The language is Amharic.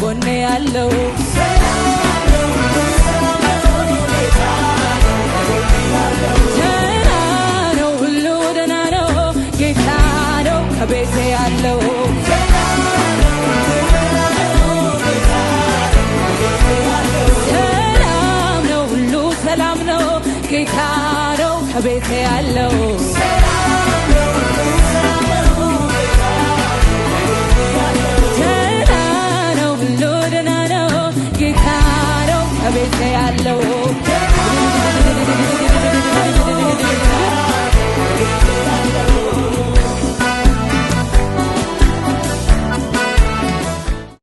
ከጎኔ ያለው ደህና ነው ሁሉ ደህና ነው ጌታ ነው ከቤቴ ያለው ሰላም ነው ሁሉ ሰላም ነው ጌታ ነው ከቤቴ ያለው ደህና ነው ሁሉ ደህና ነው ጌታ ነው ከቤቴ ያለው